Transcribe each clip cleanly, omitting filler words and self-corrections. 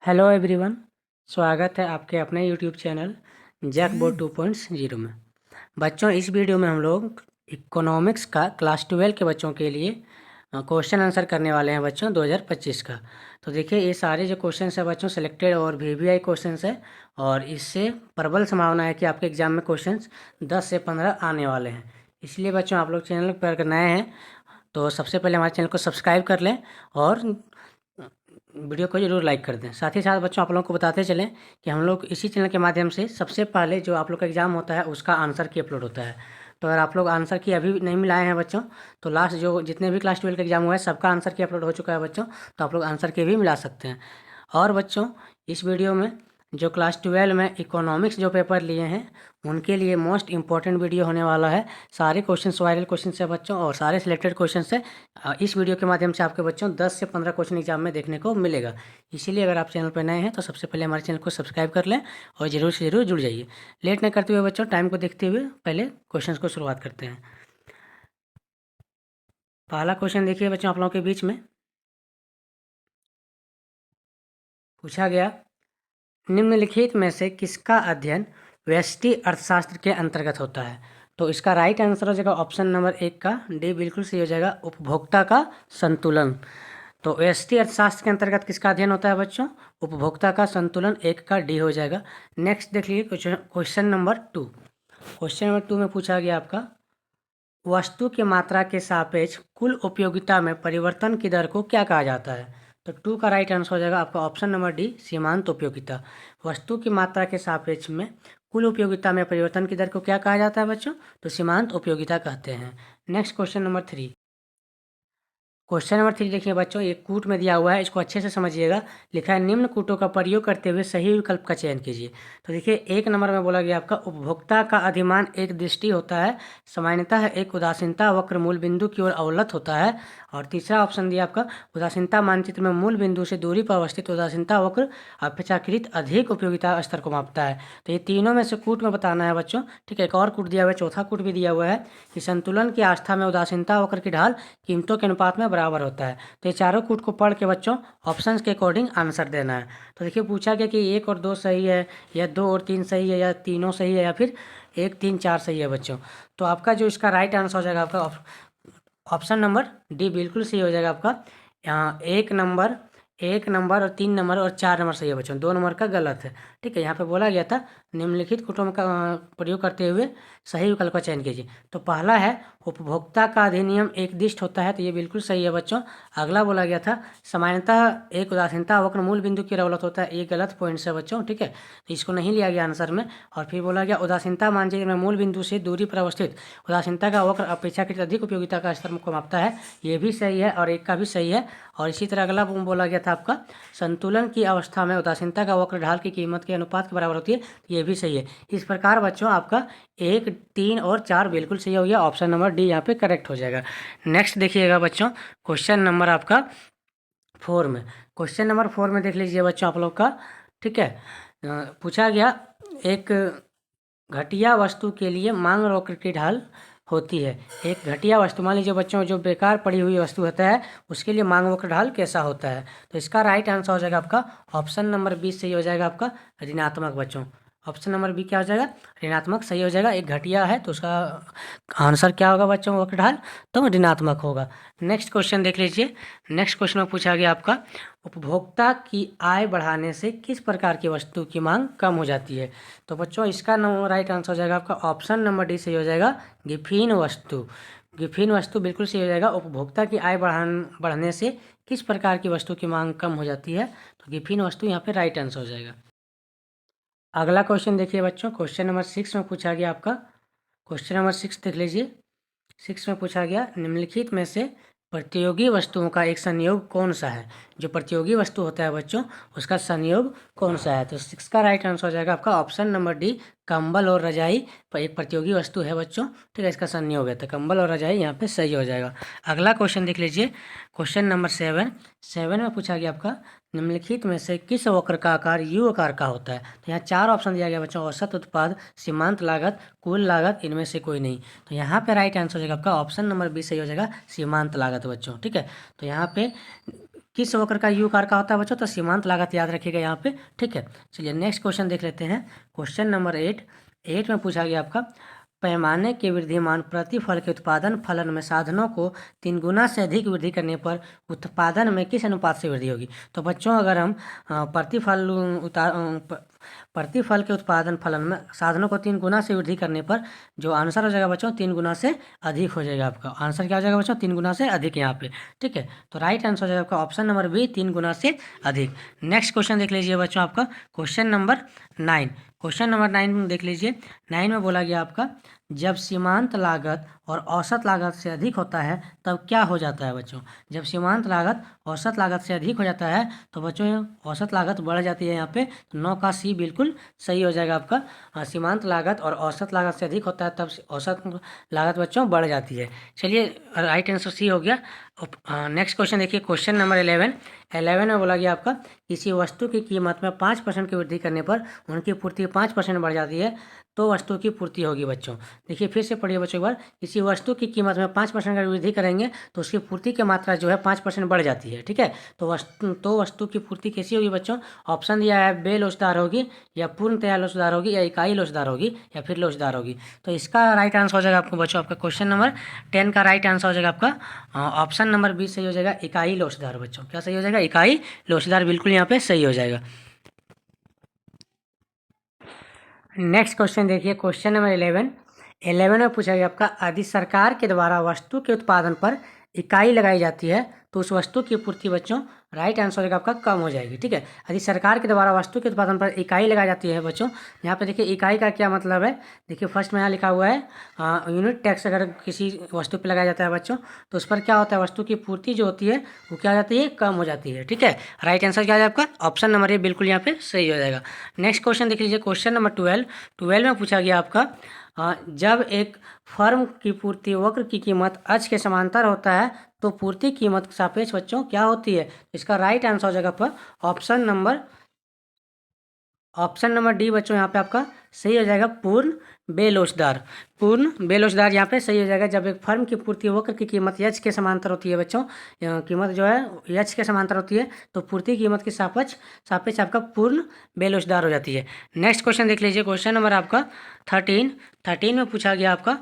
Hello everyone, स्वागत है आपके अपने यूट्यूब चैनल जैकबोर्ड 2.0 में। बच्चों, इस वीडियो में हम लोग इकोनॉमिक्स का क्लास 12 के बच्चों के लिए क्वेश्चन आंसर करने वाले हैं बच्चों 2025 का। तो देखिए, ये सारे जो क्वेश्चन है बच्चों सिलेक्टेड और वीवीआई क्वेश्चन है और इससे प्रबल संभावना है कि आपके एग्जाम में क्वेश्चन 10 से 15 आने वाले हैं। इसलिए बच्चों, आप लोग चैनल पर अगर नए हैं तो सबसे पहले हमारे चैनल को सब्सक्राइब कर लें और वीडियो को जरूर लाइक कर दें। साथ ही साथ बच्चों, आप लोगों को बताते चलें कि हम लोग इसी चैनल के माध्यम से सबसे पहले जो आप लोग का एग्ज़ाम होता है उसका आंसर की अपलोड होता है। तो अगर आप लोग आंसर की अभी नहीं मिलाए हैं बच्चों, तो लास्ट जो जितने भी क्लास 12 का एग्ज़ाम हुआ है सबका आंसर की अपलोड हो चुका है बच्चों। तो आप लोग आंसर के भी मिला सकते हैं। और बच्चों, इस वीडियो में जो क्लास 12 में इकोनॉमिक्स जो पेपर लिए हैं उनके लिए मोस्ट इंपॉर्टेंट वीडियो होने वाला है। सारे क्वेश्चंस वायरल क्वेश्चंस है बच्चों और सारे सिलेक्टेड क्वेश्चंस है। इस वीडियो के माध्यम से आपके बच्चों 10 से 15 क्वेश्चन एग्जाम में देखने को मिलेगा। इसीलिए अगर आप चैनल पर नए हैं तो सबसे पहले हमारे चैनल को सब्सक्राइब कर लें और ज़रूर से ज़रूर जुड़ जाइए। लेट न करते हुए बच्चों, टाइम को देखते हुए पहले क्वेश्चन को शुरुआत करते हैं। पहला क्वेश्चन देखिए बच्चों, आप लोगों के बीच में पूछा गया, निम्नलिखित में से किसका अध्ययन व्यष्टि अर्थशास्त्र के अंतर्गत होता है? तो इसका राइट आंसर हो जाएगा ऑप्शन नंबर 1 का डी, बिल्कुल सही हो जाएगा, उपभोक्ता का संतुलन। तो व्यष्टि अर्थशास्त्र के अंतर्गत किसका अध्ययन होता है बच्चों? उपभोक्ता का संतुलन, 1 का डी हो जाएगा। नेक्स्ट देख लीजिए क्वेश्चन नंबर 2। क्वेश्चन नंबर 2 में पूछा गया आपका, वस्तु की मात्रा के सापेक्ष कुल उपयोगिता में परिवर्तन की दर को क्या कहा जाता है? तो 2 का राइट आंसर हो जाएगा आपका ऑप्शन नंबर डी, सीमांत उपयोगिता। वस्तु की मात्रा के सापेक्ष में कुल उपयोगिता में परिवर्तन की दर को क्या कहा जाता है बच्चों? तो सीमांत उपयोगिता कहते हैं। Next question number 3। Question number 3 देखिए बच्चों, एक कूट में दिया हुआ है, इसको अच्छे से समझिएगा। लिखा है, निम्न कूटों का प्रयोग करते हुए सही विकल्प का चयन कीजिए। तो देखिए, 1 नंबर में बोला गया आपका, उपभोक्ता का अधिमान एक दृष्टि होता है, सामान्यतः एक उदासीनता वक्र मूल बिंदु की ओर अवलत होता है। और तीसरा ऑप्शन दिया आपका, उदासीनता मानचित्र में मूल बिंदु से दूरी पर अवस्थित उदासीनता वक्र अपेक्षाकृत अधिक उपयोगिता स्तर को मापता है। तो ये तीनों में से कूट में बताना है बच्चों। ठीक है, एक और कूट दिया हुआ है, चौथा कूट भी दिया हुआ है कि संतुलन की आस्था में उदासीनता वक्र की ढाल कीमतों के अनुपात में बराबर होता है। तो ये चारों कूट को पढ़ के बच्चों ऑप्शंस के अकॉर्डिंग आंसर देना है। तो देखिए, पूछा गया कि 1 और 2 सही है या 2 और 3 सही है या तीनों सही है या फिर 1, 3, 4 सही है बच्चों। तो आपका जो इसका राइट आंसर हो जाएगा आपका ऑप्शन नंबर डी, बिल्कुल सही हो जाएगा आपका। यहाँ 1 नंबर और 3 नंबर और 4 नंबर सही है बच्चों, 2 नंबर का गलत है। ठीक है, यहाँ पे बोला गया था निम्नलिखित कूटों का प्रयोग करते हुए सही विकल्प का चयन कीजिए। तो पहला है, उपभोक्ता का अधिनियम एकदिष्ट होता है, तो ये बिल्कुल सही है बच्चों। अगला बोला गया था, सामान्यतः एक उदासीनता वक्र मूल बिंदु की रवलत होता है, ये गलत पॉइंट्स है बच्चों। ठीक है, तो इसको नहीं लिया गया आंसर में। और फिर बोला गया, उदासीनता मानचित्र में मूल बिंदु से दूरी पर अवस्थित उदासीनता का वक्र अपेक्षाकृत अधिक उपयोगिता का स्तर को मापता है, ये भी सही है और 1 का भी सही है। और इसी तरह अगला बोला गया था आपका, संतुलन की अवस्था में उदासीनता का वक्र ढाल की कीमत के अनुपात के बराबर होती है, ये भी सही है। इस प्रकार बच्चों आपका 1, 3 और 4 बिल्कुल सही हो गया, ऑप्शन नंबर डी यहाँ पे करेक्ट हो जाएगा। नेक्स्ट देखिएगा बच्चों, क्वेश्चन नंबर आपका 4 में। क्वेश्चन नंबर 4 में देख लीजिए बच्चों आप लोग का। ठीक है, पूछा गया, एक घटिया वस्तु के लिए मांग वक्र की ढाल होती है। एक घटिया वस्तु, मान लीजिए बच्चों जो बेकार पड़ी हुई वस्तु होता है उसके लिए मांग वक्र ढाल कैसा होता है? तो इसका राइट आंसर हो जाएगा आपका ऑप्शन नंबर 20 सही हो जाएगा आपका, ऋणात्मक बच्चों। ऑप्शन नंबर बी क्या हो जाएगा? ऋणात्मक सही हो जाएगा। एक घटिया है तो उसका आंसर क्या होगा बच्चों? वक्र ढाल तो ऋणात्मक होगा। नेक्स्ट क्वेश्चन देख लीजिए। नेक्स्ट क्वेश्चन में पूछा गया आपका, उपभोक्ता की आय बढ़ाने से किस प्रकार की वस्तु की मांग कम हो जाती है? तो बच्चों इसका राइट आंसर हो जाएगा आपका ऑप्शन नंबर डी सही हो जाएगा, गिफिन वस्तु। गिफिन वस्तु बिल्कुल सही हो जाएगा। उपभोक्ता की आय बढ़ने से किस प्रकार की वस्तु की मांग कम हो जाती है? तो गिफिन वस्तु यहाँ पे राइट आंसर हो जाएगा। अगला क्वेश्चन देखिए बच्चों, क्वेश्चन नंबर 6 में पूछा गया आपका, क्वेश्चन नंबर 6 देख लीजिए। 6 में पूछा गया, निम्नलिखित में से प्रतियोगी वस्तुओं का एक संयोग कौन सा है? जो प्रतियोगी वस्तु होता है बच्चों उसका संयोग कौन सा है? तो 6 का राइट आंसर हो जाएगा आपका ऑप्शन नंबर डी, कंबल और रजाई पर एक प्रतियोगी वस्तु है बच्चों। ठीक है, इसका संयोग है तो कंबल और रजाई यहाँ पे सही हो जाएगा। अगला क्वेश्चन देख लीजिए, क्वेश्चन नंबर 7 में पूछा गया आपका, निम्नलिखित में से किस वक्र का आकार यू आकार का होता है? तो यहाँ 4 ऑप्शन दिया गया बच्चों, औसत उत्पाद, सीमांत लागत, कुल लागत, इनमें से कोई नहीं। तो यहाँ पे राइट आंसर हो जाएगा आपका ऑप्शन नंबर बी सही हो जाएगा, सीमांत लागत बच्चों। ठीक है, तो यहाँ पे किस वक्र का यू आकार का होता है बच्चों? तो सीमांत लागत याद रखिएगा यहाँ पे, ठीक है। चलिए नेक्स्ट क्वेश्चन देख लेते हैं। क्वेश्चन नंबर 8 में पूछा गया आपका, पैमाने के वृद्धिमान प्रतिफल के उत्पादन फलन में साधनों को 3 गुना से अधिक वृद्धि करने पर उत्पादन में किस अनुपात से वृद्धि होगी? तो बच्चों अगर हम प्रतिफल के उत्पादन फलन में साधनों को 3 गुना से वृद्धि करने पर जो आंसर हो जाएगा बच्चों 3 गुना से अधिक हो जाएगा। आपका आंसर क्या हो जाएगा बच्चों? 3 गुना से अधिक यहाँ पे, ठीक है। तो राइट आंसर हो जाएगा आपका ऑप्शन नंबर बी, 3 गुना से अधिक। नेक्स्ट क्वेश्चन देख लीजिए बच्चों, आपका क्वेश्चन नंबर 9। क्वेश्चन नंबर 9 देख लीजिए। 9 में बोला गया आपका, जब सीमांत लागत और औसत लागत से अधिक होता है तब क्या हो जाता है बच्चों? जब सीमांत लागत औसत लागत से अधिक हो जाता है तो बच्चों औसत लागत बढ़ जाती है यहाँ पे। तो 9 का सी बिल्कुल सही हो जाएगा आपका। सीमांत लागत और औसत लागत से अधिक होता है तब औसत लागत बच्चों बढ़ जाती है। चलिए राइट आंसर सी हो गया। नेक्स्ट क्वेश्चन देखिए, क्वेश्चन नंबर 11 में बोला गया आपका, किसी वस्तु की कीमत में 5% की वृद्धि करने पर उनकी पूर्ति 5% बढ़ जाती है तो वस्तु की पूर्ति होगी बच्चों। देखिए फिर से पढ़िए बच्चों एक बार, किसी वस्तु की कीमत में 5% का वृद्धि करेंगे तो उसकी पूर्ति की मात्रा जो है 5% बढ़ जाती है, ठीक है। तो वस्तु की पूर्ति कैसी होगी बच्चों? ऑप्शन दिया है, बे लोचदार होगी या पूर्णतया लोचदार होगी या इकाई लोचदार होगी या फिर लोचदार होगी। तो इसका राइट आंसर हो जाएगा आपको बच्चों, आपका क्वेश्चन नंबर 10 का राइट आंसर हो जाएगा आपका ऑप्शन नंबर बी सही हो जाएगा, इकाई लोचदार बच्चों। क्या सही हो जाएगा? इकाई लोचदार बिल्कुल यहाँ पे सही हो जाएगा। नेक्स्ट क्वेश्चन देखिए, क्वेश्चन नंबर 11 में पूछा गया आपका, यदि सरकार के द्वारा वस्तु के उत्पादन पर इकाई लगाई जाती है तो उस वस्तु की पूर्ति बच्चों राइट आंसर होगा आपका कम हो जाएगी, ठीक है। यदि सरकार के द्वारा वस्तु के उत्पादन पर इकाई लगाई जाती है बच्चों, यहाँ पे देखिए इकाई का क्या मतलब है। देखिए फर्स्ट में यहाँ लिखा हुआ है यूनिट टैक्स अगर किसी वस्तु पे लगाया जाता है बच्चों तो उस पर क्या होता है, वस्तु की पूर्ति जो होती है वो क्या हो जाती है? कम हो जाती है, ठीक है। राइट आंसर क्या है आपका? ऑप्शन नंबर ए बिल्कुल यहाँ पे सही हो जाएगा। नेक्स्ट क्वेश्चन देख लीजिए, क्वेश्चन नंबर 12 में पूछा गया आपका, जब एक फर्म की पूर्ति वक्र की कीमत अक्ष के समांतर होता है तो पूर्ति कीमत सापेक्ष बच्चों क्या होती है? इसका राइट आंसर हो जाएगा आपका ऑप्शन नंबर डी बच्चों, यहाँ पे आपका सही हो जाएगा, पूर्ण बेलोचदार यहाँ पे सही हो जाएगा। जब एक फर्म की पूर्ति वक्र की कीमत यच के समांतर होती है बच्चों, कीमत जो है यच के समांतर होती है तो पूर्ति कीमत के सापेक्ष आपका पूर्ण बेलोचदार हो जाती है। नेक्स्ट क्वेश्चन देख लीजिए, क्वेश्चन नंबर आपका 13 में पूछा गया आपका,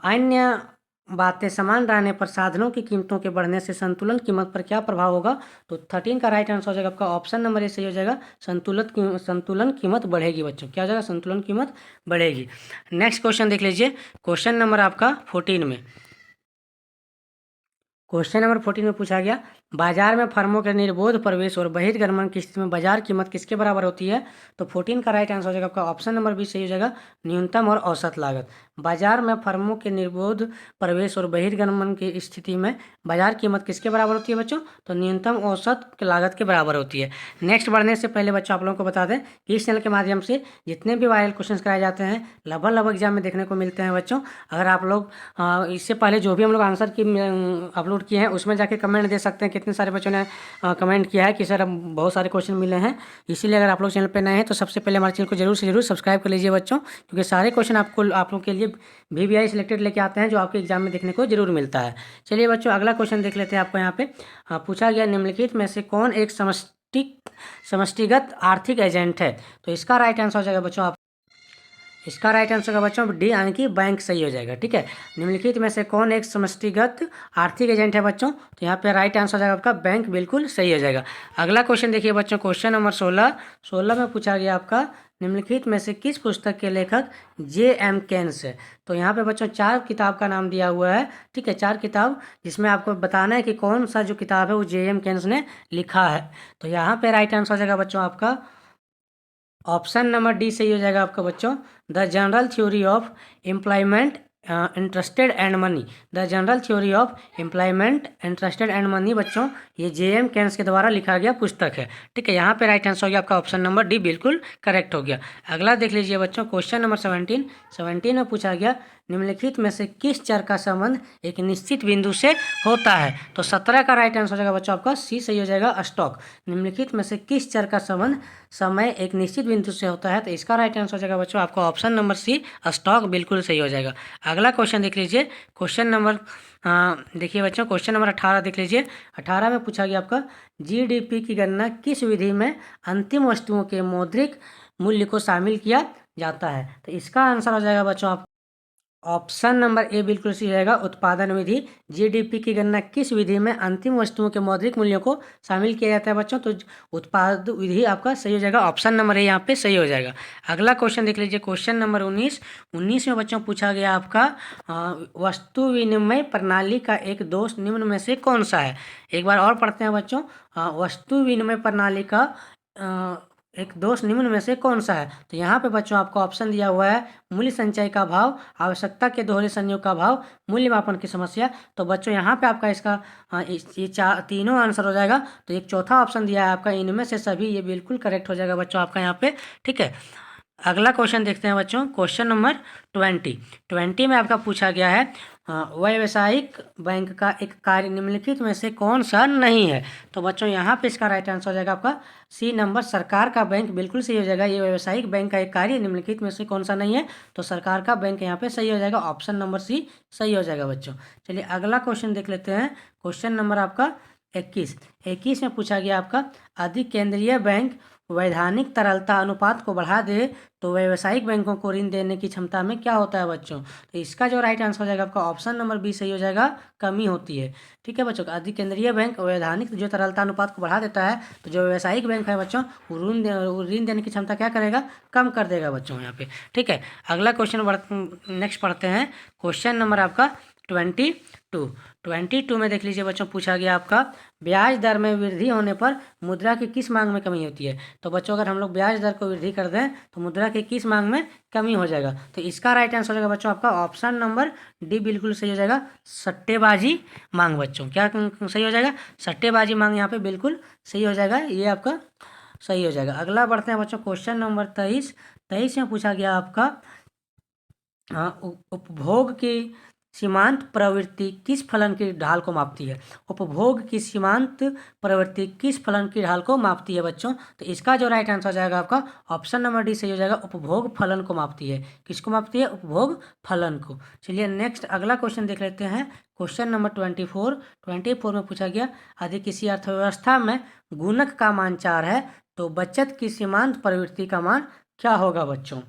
अन्य बातें समान रहने पर साधनों की कीमतों के बढ़ने से संतुलन कीमत पर क्या प्रभाव होगा? तो 13 का राइट आंसर हो जाएगा आपका ऑप्शन नंबर ए सही हो जाएगा, संतुलन कीमत बढ़ेगी बच्चों। क्या हो जाएगा? संतुलन कीमत बढ़ेगी। नेक्स्ट क्वेश्चन देख लीजिए, क्वेश्चन नंबर आपका 14 में पूछा गया, बाजार में फर्मों के निर्बोध प्रवेश और बहिर्गमन की स्थिति में बाजार कीमत किसके बराबर होती है? तो 14 का राइट आंसर हो जाएगा आपका ऑप्शन नंबर बी सही हो जाएगा, न्यूनतम और औसत लागत। बाजार में फर्मों के निर्बोध प्रवेश और बहिर्गमन की स्थिति में बाजार कीमत किसके बराबर होती है बच्चों? तो न्यूनतम औसत लागत के बराबर होती है। नेक्स्ट बढ़ने से पहले बच्चों आप लोगों को बता दें कि इस चैनल के माध्यम से जितने भी वायरल क्वेश्चन कराए जाते हैं लगभग एग्जाम में देखने को मिलते हैं बच्चों। अगर आप लोग इससे पहले जो भी हम लोग आंसर की अपलोड किए हैं उसमें जाके कमेंट दे सकते हैं। कितने सारे बच्चों ने कमेंट किया है कि सर बहुत सारे क्वेश्चन मिले हैं, इसीलिए अगर आप लोग चैनल पर नए हैं तो सबसे पहले हमारे चैनल को जरूर से जरूर सब्सक्राइब कर लीजिए बच्चों, क्योंकि सारे क्वेश्चन आप लोग के लिए VVI सिलेक्टेड लेके आते हैं जो आपके एग्जाम में देखने को जरूर मिलता है। चलिए बच्चों अगला क्वेश्चन देख लेते हैं। आपको यहाँ पे पूछा गया, निम्नलिखित में से कौन एक समष्टिगत आर्थिक एजेंट है? तो इसका राइट आंसर हो जाएगा बच्चों इसका राइट आंसर का बच्चों डी यानी कि बैंक सही हो जाएगा, ठीक है। निम्नलिखित में से कौन एक समष्टिगत आर्थिक एजेंट है बच्चों? तो यहाँ पे राइट आंसर हो जाएगा आपका बैंक बिल्कुल सही हो जाएगा। अगला क्वेश्चन देखिए बच्चों, क्वेश्चन नंबर 16 में पूछा गया आपका, निम्नलिखित में से किस पुस्तक के लेखक J.M. केन्स है? तो यहाँ पे बच्चों 4 किताब का नाम दिया हुआ है, ठीक है, 4 किताब, जिसमें आपको बताना है कि कौन सा जो किताब है वो J.M. केन्स ने लिखा है। तो यहाँ पे राइट आंसर हो जाएगा बच्चों आपका ऑप्शन नंबर डी सही हो जाएगा आपका बच्चों, the general theory of employment interested and money. The general theory of employment interested and money बच्चों ये J.M. केन्स के द्वारा लिखा गया पुस्तक है, ठीक है। यहाँ पे राइट आंसर हो गया आपका ऑप्शन नंबर डी बिल्कुल करेक्ट हो गया। अगला देख लीजिए बच्चों, क्वेश्चन नंबर 17 में पूछा गया, निम्नलिखित में से किस चर का संबंध एक निश्चित बिंदु से होता है? तो 17 का राइट आंसर हो जाएगा बच्चों आपका सी सही हो जाएगा, स्टॉक। निम्नलिखित में से किस चर का संबंध समय एक निश्चित बिंदु से होता है? तो इसका राइट आंसर हो जाएगा बच्चों आपका ऑप्शन नंबर सी, स्टॉक, बिल्कुल सही हो जाएगा। अगला क्वेश्चन देख लीजिए, क्वेश्चन नंबर देखिए बच्चों, क्वेश्चन नंबर 18 देख लीजिए। 18 में पूछा गया आपका जीडीपी की गणना किस विधि में अंतिम वस्तुओं के मौद्रिक मूल्य को शामिल किया जाता है? तो इसका आंसर हो जाएगा बच्चों आप ऑप्शन नंबर ए बिल्कुल सही रहेगा, उत्पादन विधि। जीडीपी की गणना किस विधि में अंतिम वस्तुओं के मौद्रिक मूल्यों को शामिल किया जाता है बच्चों? तो उत्पाद विधि आपका सही हो जाएगा, ऑप्शन नंबर ए यहाँ पे सही हो जाएगा। अगला क्वेश्चन देख लीजिए, क्वेश्चन नंबर 19। 19 में बच्चों पूछा गया आपका वस्तु विनिमय प्रणाली का एक दोष निम्न में से कौन सा है? एक बार और पढ़ते हैं बच्चों, वस्तु विनिमय प्रणाली का एक दोष निम्न में से कौन सा है? तो यहाँ पे बच्चों आपको ऑप्शन दिया हुआ है मूल्य संचय का अभाव, आवश्यकता के दोहरे संयोग का अभाव, मूल्य मापन की समस्या। तो बच्चों यहाँ पे आपका इसका ये तीनों आंसर हो जाएगा। तो एक चौथा ऑप्शन दिया है आपका इनमें से सभी, ये बिल्कुल करेक्ट हो जाएगा बच्चों आपका यहाँ पे, ठीक है। अगला क्वेश्चन देखते हैं बच्चों, क्वेश्चन नंबर 20 में आपका पूछा गया है व्यावसायिक बैंक का एक कार्य निम्नलिखित में से कौन सा नहीं है? तो बच्चों यहाँ पे इसका राइट आंसर हो जाएगा आपका सी नंबर, सरकार का बैंक, बिल्कुल सही हो जाएगा। ये व्यावसायिक बैंक का एक कार्य निम्नलिखित में से कौन सा नहीं है? तो सरकार का बैंक यहाँ पे सही हो जाएगा, ऑप्शन नंबर सी सही हो जाएगा बच्चों। चलिए अगला क्वेश्चन देख लेते हैं, क्वेश्चन नंबर आपका 21 में पूछा गया आपका अधिकेंद्रीय बैंक वैधानिक तरलता अनुपात को बढ़ा दे तो व्यावसायिक बैंकों को ऋण देने की क्षमता में क्या होता है बच्चों? तो इसका जो राइट आंसर हो जाएगा आपका ऑप्शन नंबर बी सही हो जाएगा, कमी होती है, ठीक है बच्चों। अधिकेंद्रीय बैंक वैधानिक जो तरलता अनुपात को बढ़ा देता है, तो जो व्यावसायिक बैंक है बच्चों वो ऋण देने की क्षमता क्या करेगा? कम कर देगा बच्चों यहाँ पे, ठीक है। अगला क्वेश्चन नेक्स्ट पढ़ते हैं, क्वेश्चन नंबर आपका 22 में देख लीजिए बच्चों, पूछा गया आपका ब्याज दर में वृद्धि होने पर मुद्रा की किस मांग में कमी होती है? तो बच्चों अगर हम लोग ब्याज दर को वृद्धि कर दें तो मुद्रा की किस मांग में कमी हो जाएगा? तो इसका राइट आंसर हो जाएगा बच्चों आपका ऑप्शन नंबर डी, बिल्कुल सही हो जाएगा, सट्टेबाजी मांग बच्चों। क्या सही हो जाएगा? सट्टेबाजी मांग यहाँ पे बिल्कुल सही हो जाएगा, ये आपका सही हो जाएगा। अगला बढ़ते हैं बच्चों, क्वेश्चन नंबर 23 में पूछा गया आपका उपभोग की सीमांत प्रवृत्ति किस फलन की ढाल को मापती है? उपभोग की सीमांत प्रवृत्ति किस फलन की ढाल को मापती है बच्चों? तो इसका जो राइट आंसर हो जाएगा आपका ऑप्शन नंबर डी सही हो जाएगा, उपभोग फलन को मापती है। किसको मापती है? उपभोग फलन को। चलिए नेक्स्ट अगला क्वेश्चन देख लेते हैं, क्वेश्चन नंबर 24 में पूछा गया यदि किसी अर्थव्यवस्था में गुणक का मान 4 है तो बचत की सीमांत प्रवृत्ति का मान क्या होगा बच्चों?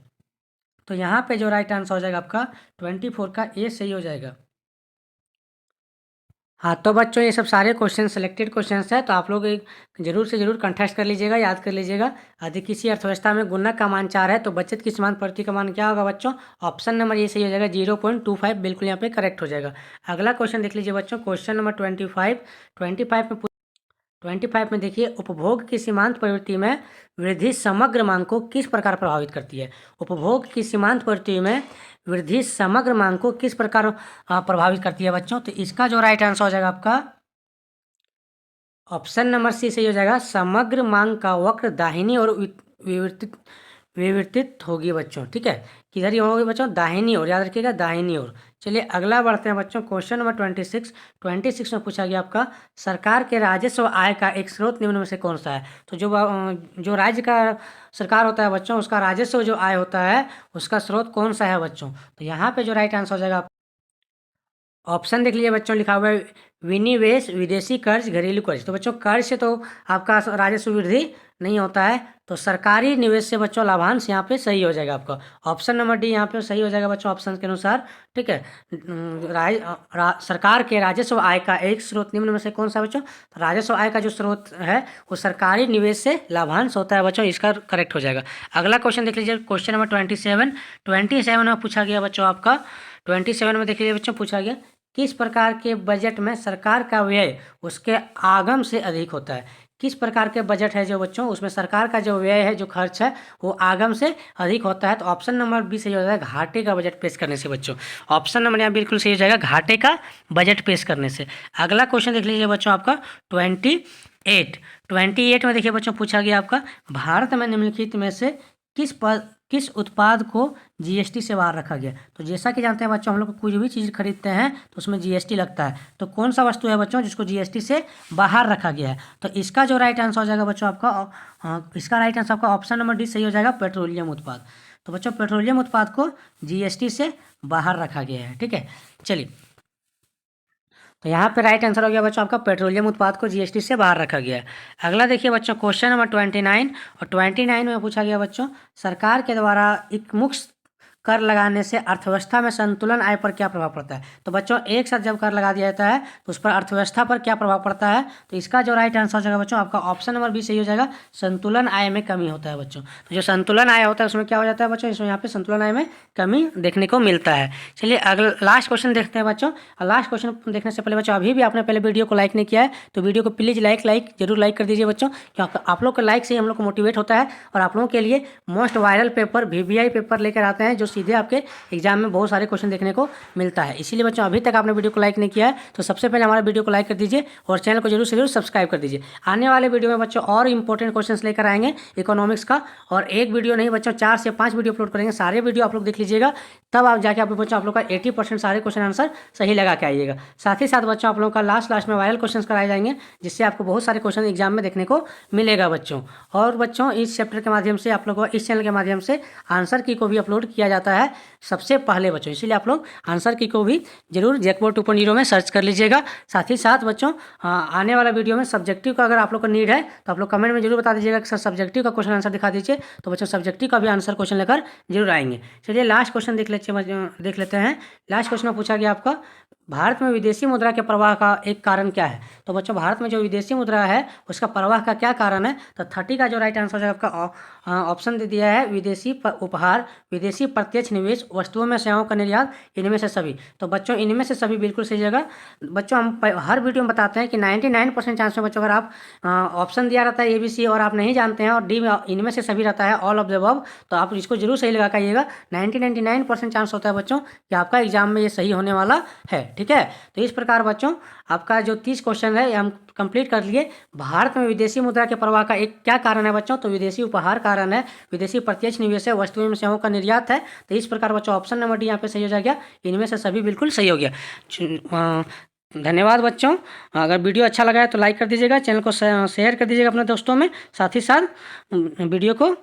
तो यहाँ पे जो राइट आंसर हो जाएगा आपका 24 का ए सही हो जाएगा। हाँ तो बच्चों ये सब सारे क्वेश्चन सेलेक्टेड क्वेश्चंस है, तो आप लोग जरूर से जरूर कंटेस्ट कर लीजिएगा, याद कर लीजिएगा। यदि किसी अर्थव्यवस्था में गुणक का मान 4 है तो बचत की सीमांत प्रवृत्ति का मान क्या होगा बच्चों? ऑप्शन नंबर ये सही हो जाएगा, 0.25, बिल्कुल यहाँ पे करेक्ट हो जाएगा। अगला क्वेश्चन देख लीजिए बच्चों, क्वेश्चन नंबर 25 में देखिए उपभोग की सीमांत प्रवृत्ति में वृद्धि समग्र मांग को किस प्रकार प्रभावित करती है? उपभोग की सीमांत प्रवृत्ति में वृद्धि समग्र मांग को किस प्रकार प्रभावित करती है बच्चों? तो इसका जो राइट आंसर हो जाएगा आपका ऑप्शन नंबर सी सही हो जाएगा, समग्र मांग का वक्र दाहिनी ओर विवर्तित होगी बच्चों, ठीक है। किधर ही होगी बच्चों? दाहिनी ओर, याद रखिएगा दाहिनी ओर। चलिए अगला बढ़ते हैं बच्चों, क्वेश्चन नंबर 26 में पूछा गया आपका सरकार के राजस्व आय का एक स्रोत निम्न में से कौन सा है? तो जो राज्य का सरकार होता है बच्चों, उसका राजस्व जो आय होता है उसका स्रोत कौन सा है बच्चों? तो यहाँ पे जो राइट आंसर हो जाएगा ऑप्शन देख लीजिए बच्चों, लिखा हुआ है विनिवेश, विदेशी कर्ज, घरेलू कर्ज। तो बच्चों कर्ज से तो आपका राजस्व वृद्धि नहीं होता है, तो सरकारी निवेश से बच्चों लाभांश यहाँ पे सही हो जाएगा आपका। ऑप्शन नंबर डी यहाँ पे सही हो जाएगा बच्चों, ऑप्शन के अनुसार, ठीक है। सरकार के राजस्व आय का एक स्रोत निम्न में से कौन सा बच्चों? तो राजस्व आय का जो स्रोत है वो सरकारी निवेश से लाभांश होता है बच्चों, इसका करेक्ट हो जाएगा। अगला क्वेश्चन देख लीजिए, क्वेश्चन नंबर 27 में पूछा गया बच्चों आपका 27 में देख लीजिए बच्चों, पूछा गया किस प्रकार के बजट में सरकार का व्यय उसके आगम से अधिक होता है? किस प्रकार के बजट है जो बच्चों उसमें सरकार का जो व्यय है, जो खर्च है वो आगम से अधिक होता है? तो ऑप्शन नंबर बी सही हो जाएगा, घाटे का बजट पेश करने से बच्चों। ऑप्शन नंबर यहाँ बिल्कुल सही हो जाएगा, घाटे का बजट पेश करने से। अगला क्वेश्चन देख लीजिए बच्चों आपका 28 में देखिए बच्चों, पूछा गया आपका भारत में निम्नलिखित में से किस उत्पाद को जीएसटी से बाहर रखा गया। तो जैसा कि जानते हैं बच्चों, हम लोग कुछ भी चीज़ खरीदते हैं तो उसमें जीएसटी लगता है। तो कौन सा वस्तु है बच्चों जिसको जीएसटी से बाहर रखा गया है? तो इसका जो राइट आंसर हो जाएगा बच्चों आपका, इसका राइट आंसर आपका ऑप्शन नंबर डी सही हो जाएगा, पेट्रोलियम उत्पाद। तो बच्चों पेट्रोलियम उत्पाद को जीएसटी से बाहर रखा गया है। ठीक है, चलिए, तो यहाँ पे राइट आंसर हो गया बच्चों आपका, पेट्रोलियम उत्पाद को जीएसटी से बाहर रखा गया है। अगला देखिए बच्चों, क्वेश्चन नंबर 29, और 29 में पूछा गया बच्चों, सरकार के द्वारा एक मुक्त कर लगाने से अर्थव्यवस्था में संतुलन आय पर क्या प्रभाव पड़ता है। तो बच्चों एक साथ जब कर लगा दिया जाता है तो उस पर अर्थव्यवस्था पर क्या प्रभाव पड़ता है। तो इसका जो राइट आंसर हो जाएगा बच्चों आपका ऑप्शन नंबर बी सही हो जाएगा, संतुलन आय में कमी होता है बच्चों। तो जो संतुलन आय होता है उसमें क्या हो जाता है बच्चों, इसमें यहाँ पे संतुलन आय में कमी देखने को मिलता है। चलिए अगला लास्ट क्वेश्चन देखते हैं बच्चों। लास्ट क्वेश्चन देखने से पहले बच्चों, अभी भी आपने पहले वीडियो को लाइक नहीं किया है तो वीडियो को प्लीज़ जरूर लाइक कर दीजिए बच्चों, क्योंकि आप लोग के लाइक से ही हम लोग को मोटिवेट होता है और आप लोगों के लिए most viral paper VVI paper लेकर आते हैं, जो सीधे आपके एग्जाम में बहुत सारे क्वेश्चन देखने को मिलता है। इसीलिए बच्चों अभी तक आपने वीडियो को लाइक नहीं किया है तो सबसे पहले हमारे वीडियो को लाइक कर दीजिए और चैनल को जरूर से जरूर सब्सक्राइब कर दीजिए। आने वाले वीडियो में बच्चों और इंपॉर्टेंट क्वेश्चंस लेकर आएंगे इकोनॉमिक्स का, और एक वीडियो नहीं बच्चों 4 से 5 वीडियो अपलोड करेंगे। सारे वीडियो आप लोग देख लीजिएगा, तब आप जाके आप बच्चों आप लोग का 80% सारे क्वेश्चन आंसर सही लगा के आइएगा। साथ ही साथ बच्चों आप लोग का लास्ट में वायरल क्वेश्चन कराए जाएंगे, जिससे आपको बहुत सारे क्वेश्चन एग्जाम में देखने को मिलेगा बच्चों। और बच्चों इस चैप्टर के माध्यम से आप लोग को इस चैनल के माध्यम से आंसर की को भी अपलोड किया जाता है सबसे पहले बच्चों, इसीलिए आप लोग आंसर की को भी जरूर जैकबोर्ड 2.0 में सर्च कर लीजिएगा। साथ ही साथ बच्चों आने वाला वीडियो में सब्जेक्टिव का अगर आप लोग को नीड है तो आप लोग कमेंट में जरूर बता दीजिएगा कि सर सब्जेक्टिव का क्वेश्चन आंसर दिखा दीजिए, तो बच्चों सब्जेक्टिव का भी आंसर क्वेश्चन लेकर जरूर आएंगे। चलिए लास्ट क्वेश्चन देख लेते हैं। लास्ट क्वेश्चन में पूछा गया आपका, भारत में विदेशी मुद्रा के प्रवाह का एक कारण क्या है। तो बच्चों भारत में जो विदेशी मुद्रा है उसका प्रवाह का क्या कारण है। तो 30 का जो राइट आंसर है आपका ऑप्शन दे दिया है, विदेशी उपहार, विदेशी प्रत्यक्ष निवेश, वस्तुओं में सेवाओं का निर्यात, इनमें से सभी। तो बच्चों इनमें से सभी बिल्कुल सही जगह। बच्चों हम हर वीडियो में बताते हैं कि 99% चांस में बच्चों अगर आप ऑप्शन दिया रहता है ABC और आप नहीं जानते हैं और डी में इनमें से सभी रहता है ऑल ऑफ द अबव, तो आप इसको जरूर सही लगा के आइएगा। 99% चांस होता है बच्चों कि आपका एग्जाम में ये सही होने वाला है। ठीक है, तो इस प्रकार बच्चों आपका जो 30 क्वेश्चन है हम कंप्लीट कर लिए। भारत में विदेशी मुद्रा के प्रवाह का एक क्या कारण है बच्चों, तो विदेशी उपहार कारण है, विदेशी प्रत्यक्ष निवेश है, वस्तुओं में सेवाओं का निर्यात है। तो इस प्रकार बच्चों ऑप्शन नंबर डी यहाँ पे सही हो जाएगा, इनमें से सभी बिल्कुल सही हो गया। धन्यवाद बच्चों, अगर वीडियो अच्छा लगा है तो लाइक कर दीजिएगा, चैनल को शेयर कर दीजिएगा अपने दोस्तों में, साथ ही साथ वीडियो को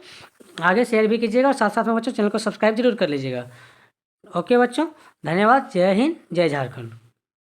आगे शेयर भी कीजिएगा और साथ साथ में बच्चों चैनल को सब्सक्राइब जरूर कर लीजिएगा। ओके बच्चों, धन्यवाद, जय हिंद, जय झारखंड।